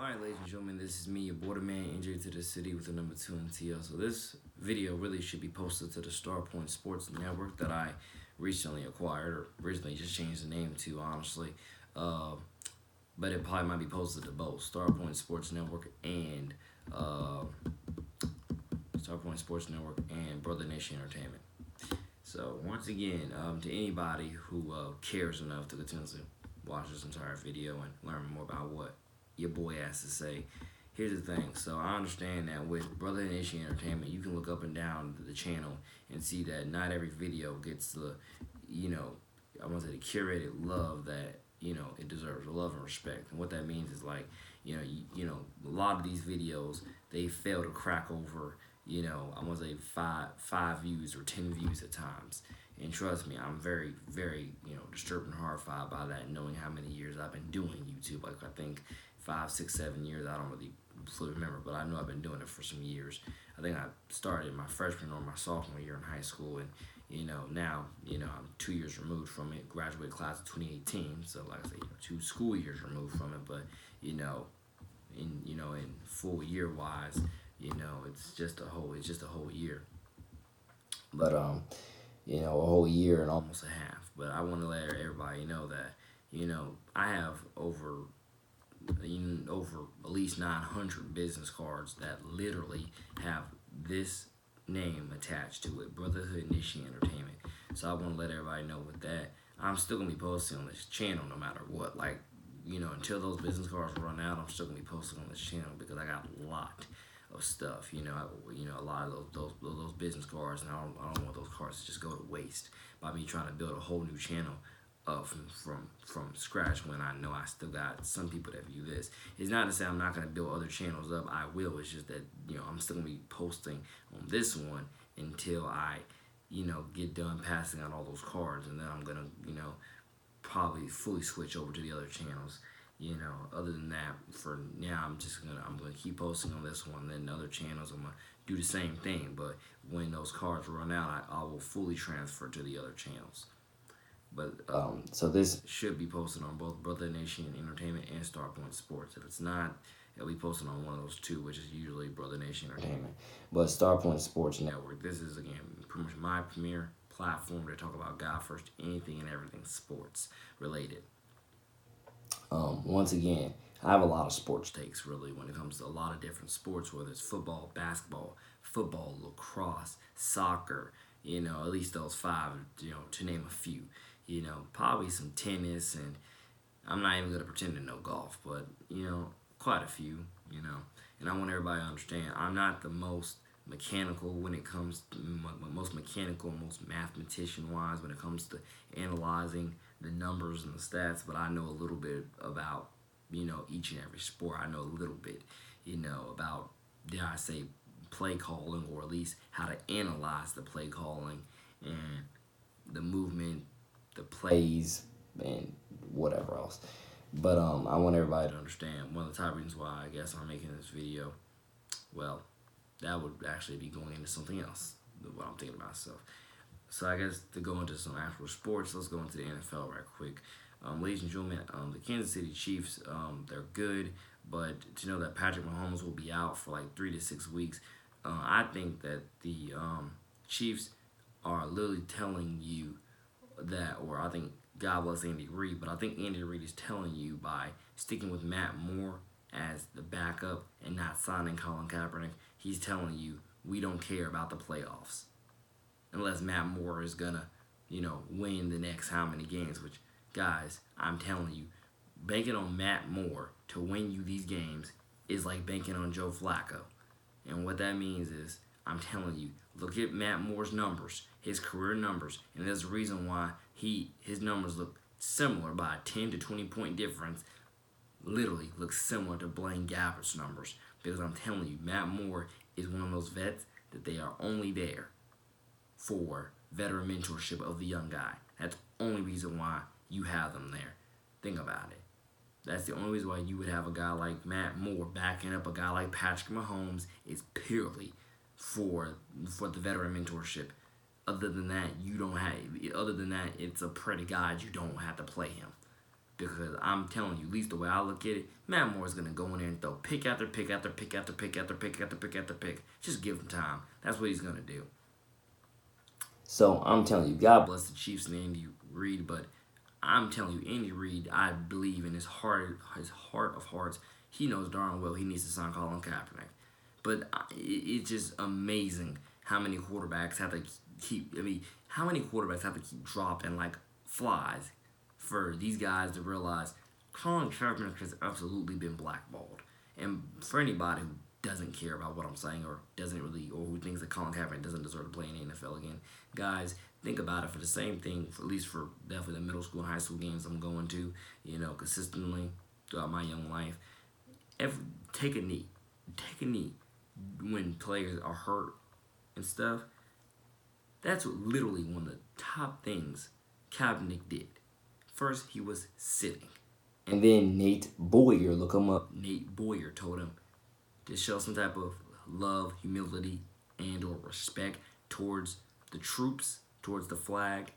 Alright, ladies and gentlemen, this is me, your border man, NJ2TheCity with the number 2 in TL. So this video really should be posted to the StarPoint Sports Network that I recently acquired, or originally just changed the name to, honestly. But it probably might be posted to both StarPoint Sports Network and StarPoint Sports Network and Brother Nation Entertainment. So once again, to anybody who cares enough to continue to watch this entire video and learn more about what your boy has to say, here's the thing. So I understand that with Brother Nation Entertainment, you can look up and down the channel and see that not every video gets the, I want to say the curated love that it deserves, love and respect. And what that means is like, a lot of these videos, they fail to crack over, I want to say five views or 10 views at times. And trust me, I'm very, very, disturbed and horrified by that, knowing how many years I've been doing YouTube. Like, I think 5, 6, 7 years. I don't really fully remember, but I know I've been doing it for some years. I think I started my freshman or my sophomore year in high school, and now I'm 2 years removed from it. Graduated class of 2018, so like I say, 2 school years removed from it. But in full year wise, it's just a whole year. But a whole year and almost a half. But I want to let everybody know that I have over at least 900 business cards that literally have this name attached to it, Brotherhood Nation Entertainment. So I want to let everybody know with that, I'm still going to be posting on this channel no matter what. Like, until those business cards run out, I'm still going to be posting on this channel because I got a lot of stuff, a lot of those business cards, and I don't want those cards to just go to waste by me trying to build a whole new channel from scratch when I know I still got some people that view this. It's not to say I'm not going to build other channels up. I will. It's just that I'm still going to be posting on this one until I get done passing out all those cards, and then I'm going to probably fully switch over to the other channels. Other than that, for now, I'm gonna keep posting on this one. Then other channels, I'm gonna do the same thing. But when those cards run out, I will fully transfer to the other channels. But so this should be posted on both Brother Nation Entertainment and StarPoint Sports. If it's not, it'll be posted on one of those two, which is usually Brother Nation Entertainment. But StarPoint Sports Network, this is again pretty much my premier platform to talk about God first, anything and everything sports related. Once again, I have a lot of sports takes really when it comes to a lot of different sports, whether it's football, basketball, lacrosse, soccer, at least those 5, to name a few. Probably some tennis, and I'm not even going to pretend to know golf, but, quite a few, And I want everybody to understand, I'm not the most mechanical when it comes to, most mathematician-wise when it comes to analyzing the numbers and the stats, but I know a little bit about, each and every sport. I know a little bit, about, dare I say, play calling, or at least how to analyze the play calling and the movement, the plays, and whatever else. But I want everybody to understand, one of the top reasons why I guess I'm making this video, well, that would actually be going into something else, what I'm thinking about. So I guess to go into some actual sports, let's go into the NFL right quick. Ladies and gentlemen, the Kansas City Chiefs, they're good, but to know that Patrick Mahomes will be out for like 3 to 6 weeks, I think that the Chiefs are literally telling you that, or I think God bless Andy Reid, but I think Andy Reid is telling you by sticking with Matt Moore as the backup and not signing Colin Kaepernick, he's telling you we don't care about the playoffs unless Matt Moore is gonna, win the next how many games, which, guys, I'm telling you, banking on Matt Moore to win you these games is like banking on Joe Flacco. And what that means is, I'm telling you, look at Matt Moore's numbers, his career numbers, and there's a reason why his numbers look similar by a 10 to 20 point difference, literally looks similar to Blaine Gabbert's numbers. Because I'm telling you, Matt Moore is one of those vets that they are only there for veteran mentorship of the young guy. That's the only reason why you have them there. Think about it. That's the only reason why you would have a guy like Matt Moore backing up a guy like Patrick Mahomes, is purely for the veteran mentorship. Other than that, it's a pretty guide. You don't have to play him. Because I'm telling you, at least the way I look at it, Matt Moore's gonna go in there and throw pick after pick after pick after pick after pick after pick after pick. Just give him time. That's what he's gonna do. So I'm telling you, God bless the Chiefs and Andy Reid, but I'm telling you, Andy Reid, I believe in his heart of hearts, he knows darn well he needs to sign Colin Kaepernick. But it's just amazing how many quarterbacks have to keep. I mean, how many quarterbacks have to keep dropping like flies for these guys to realize Colin Kaepernick has absolutely been blackballed. And for anybody who doesn't care about what I'm saying or doesn't really, or who thinks that Colin Kaepernick doesn't deserve to play in the NFL again, guys, think about it. For the same thing, at least for definitely the middle school and high school games I'm going to, consistently throughout my young life, take a knee. Take a knee when players are hurt and stuff. That's literally one of the top things Kaepernick did. First, he was sitting. And then Nate Boyer, look him up. Nate Boyer told him to show some type of love, humility, and or respect towards the troops, towards the flag.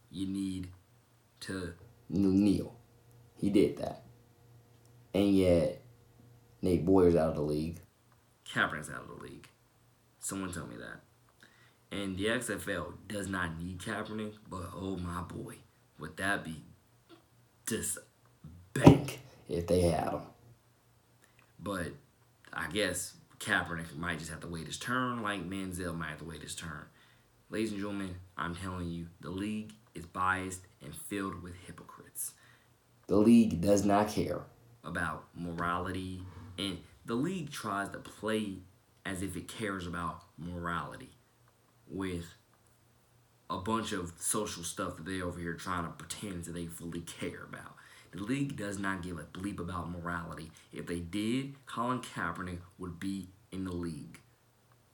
You need to kneel. He did that. And yet, Nate Boyer's out of the league. Kaepernick's out of the league. Someone tell me that. And the XFL does not need Kaepernick, but oh my boy, would that be just bank if they had him. But I guess Kaepernick might just have to wait his turn, like Manziel might have to wait his turn. Ladies and gentlemen, I'm telling you, the league is biased and filled with hypocrites. The league does not care about morality, and the league tries to play as if it cares about morality with a bunch of social stuff that they over here trying to pretend that they fully care about. The league does not give a bleep about morality. If they did, Colin Kaepernick would be in the league.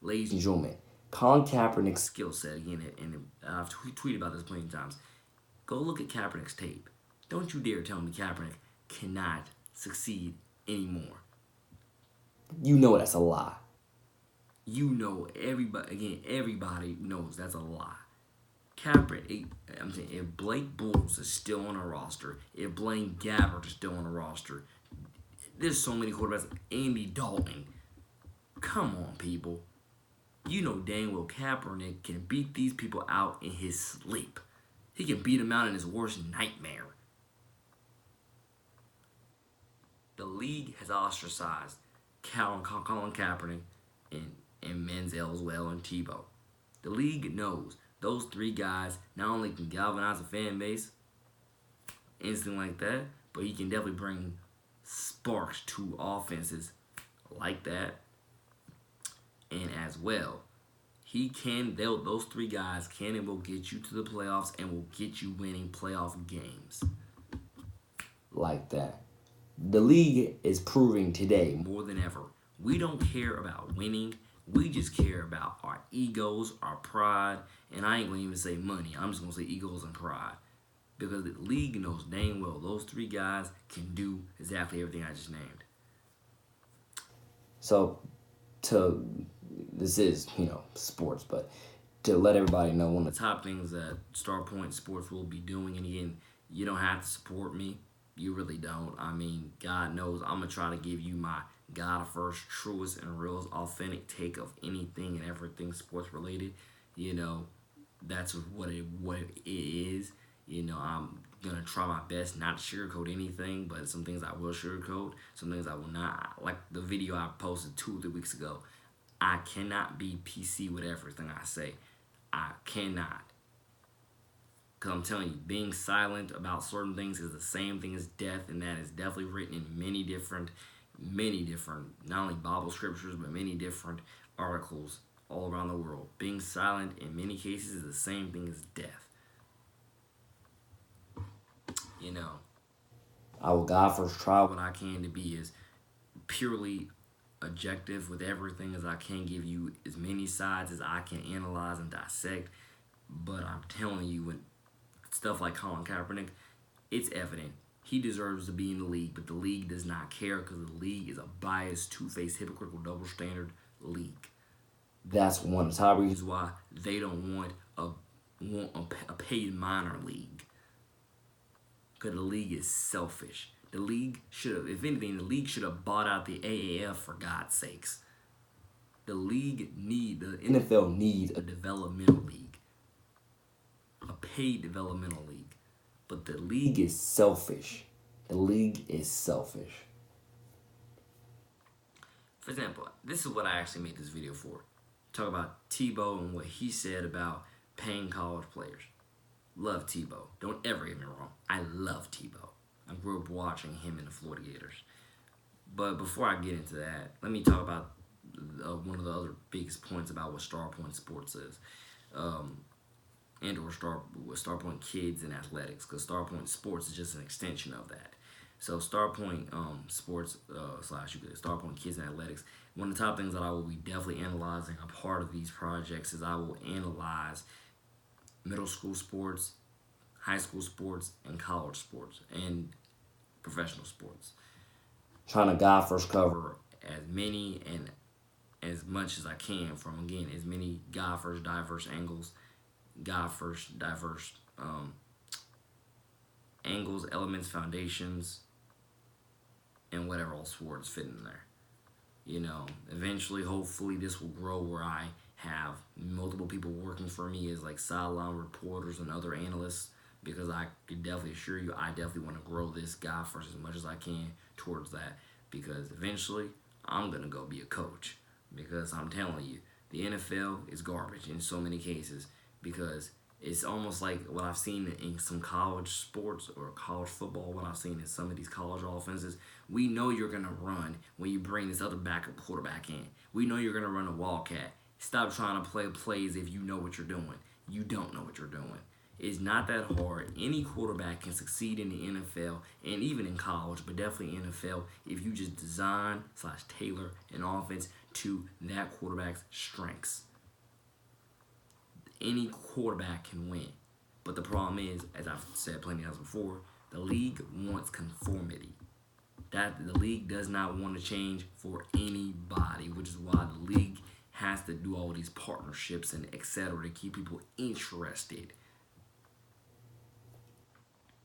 Ladies and gentlemen, Colin Kaepernick's skill set, again, and I've tweeted about this plenty of times. Go look at Kaepernick's tape. Don't you dare tell me Kaepernick cannot succeed anymore. You know that's a lie. You know, everybody knows that's a lie. Kaepernick, I'm saying, if Blake Bortles is still on a roster, if Blaine Gabbert is still on a roster, there's so many quarterbacks. Andy Dalton. Come on, people. You know dang well Kaepernick can beat these people out in his sleep. He can beat them out in his worst nightmare. The league has ostracized Colin Kaepernick and Manziel as well, and Tebow. The league knows those three guys not only can galvanize a fan base, anything like that, but he can definitely bring sparks to offenses like that. And as well, those three guys can and will get you to the playoffs and will get you winning playoff games. Like that. The league is proving today more than ever, we don't care about winning. We just care about our egos, our pride, and I ain't going to even say money. I'm just going to say egos and pride. Because the league knows dang well those three guys can do exactly everything I just named. So, this is, sports, but to let everybody know, one of the top things that Starpoint Sports will be doing, and again, you don't have to support me. You really don't. I mean, God knows I'm going to try to give you my God-first, truest, and real authentic take of anything and everything sports related. That's what it is. I'm going to try my best not to sugarcoat anything, but some things I will sugarcoat, some things I will not. Like the video I posted 2 or 3 weeks ago, I cannot be PC with everything I say. I cannot. Because I'm telling you, being silent about certain things is the same thing as death, and that is definitely written in many different, not only Bible scriptures, but many different articles all around the world. Being silent in many cases is the same thing as death. I will God first try what I can to be as purely objective with everything as I can, give you as many sides as I can analyze and dissect. But I'm telling you, when stuff like Colin Kaepernick, it's evident he deserves to be in the league, but the league does not care because the league is a biased, two-faced, hypocritical, double-standard league. That's one of the top reasons why they don't want a paid minor league. because the league is selfish. The league should have, if anything, the league should have bought out the AAF for God's sakes. The NFL needs a developmental league, a paid developmental league. But the league is selfish. The league is selfish. For example, this is what I actually made this video for. Talk about Tebow and what he said about paying college players. Love Tebow. Don't ever get me wrong. I love Tebow. I grew up watching him in the Florida Gators. But before I get into that, let me talk about one of the other biggest points about what StarPoint Sports is. And or StarPoint Kids and Athletics, because StarPoint Sports is just an extension of that. So StarPoint Sports StarPoint Kids and Athletics. One of the top things that I will be definitely analyzing a part of these projects is I will analyze middle school sports, high school sports, and college sports, and professional sports. Trying to God first cover as many and as much as I can from, again, as many God first diverse angles, God first diverse angles, elements, foundations, and whatever else sports fit in there. You know, eventually, hopefully, this will grow where I have multiple people working for me as like sideline reporters and other analysts, because I can definitely assure you I definitely want to grow this guy first as much as I can towards that, because eventually I'm going to go be a coach, because I'm telling you, the NFL is garbage in so many cases, because it's almost like what I've seen in some college sports or college football, what I've seen in some of these college offenses. We know you're going to run when you bring this other backup quarterback in. We know you're going to run a wildcat. Stop trying to play plays if you know what you're doing. You don't know what you're doing. It's not that hard. Any quarterback can succeed in the NFL and even in college, but definitely NFL, if you just design/tailor an offense to that quarterback's strengths. Any quarterback can win. But the problem is, as I've said plenty of times before, the league wants conformity. That the league does not want to change for anybody, which is why the league has to do all these partnerships and etc. to keep people interested.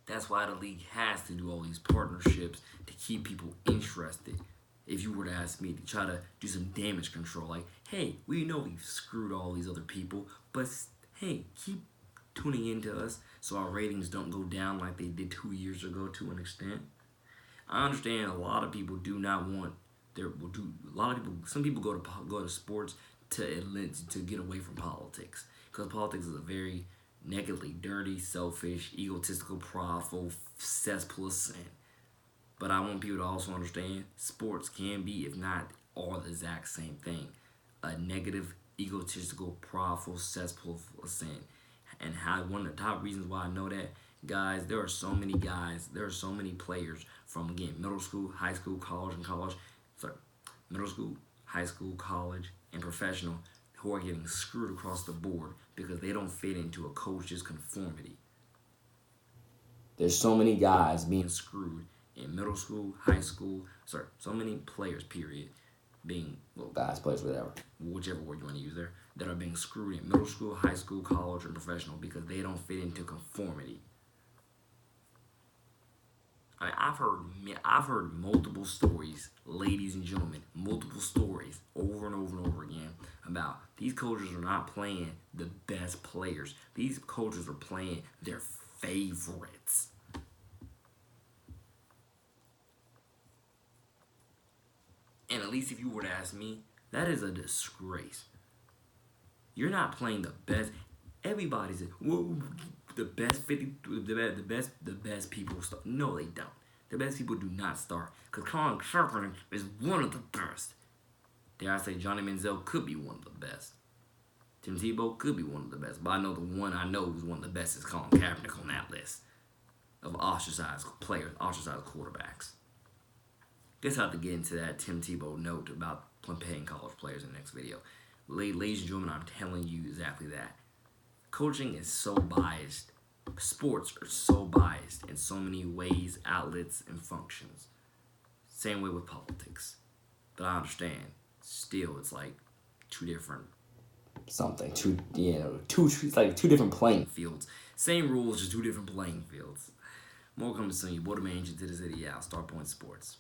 That's why the league has to do all these partnerships to keep people interested. If you were to ask me to try to do some damage control, like, hey, we know we've screwed all these other people, but hey, keep tuning into us so our ratings don't go down like they did 2 years ago to an extent. I understand a lot of people do not want some people go to sports to get away from politics, because politics is a very negatively dirty, selfish, egotistical, prideful cesspool of sin. But I want people to also understand sports can be, if not all, the exact same thing. A negative, egotistical, prideful cesspool of sin. And one of the top reasons why I know that, guys, there are so many players from, again, middle school, high school, middle school, high school, college, and professional, who are getting screwed across the board because they don't fit into a coach's conformity. There's so many guys being screwed in middle school, high school, so many players, period, being, guys, players, whatever, whichever word you want to use there, that are being screwed in middle school, high school, college, and professional because they don't fit into conformity. I've heard multiple stories, ladies and gentlemen, multiple stories over and over and over again about these coaches are not playing the best players. These coaches are playing their favorites. And at least if you were to ask me, that is a disgrace. You're not playing the best. Everybody's the best 50, the best people start. No, they don't. The best people do not start, because Colin Kaepernick is one of the best. Dare I say Johnny Manziel could be one of the best. Tim Tebow could be one of the best, but I know the one I know who's one of the best is Colin Kaepernick on that list of ostracized players, ostracized quarterbacks. Guess I'll have to get into that Tim Tebow note about paying college players in the next video. Ladies and gentlemen, I'm telling you exactly that. Coaching is so biased. Sports are so biased in so many ways, outlets, and functions. Same way with politics. But I understand. Still, it's like two different it's like two different playing fields. Same rules, just two different playing fields. More coming soon. Your boy, the man, NJ2TheCity, out. Star Point Sports.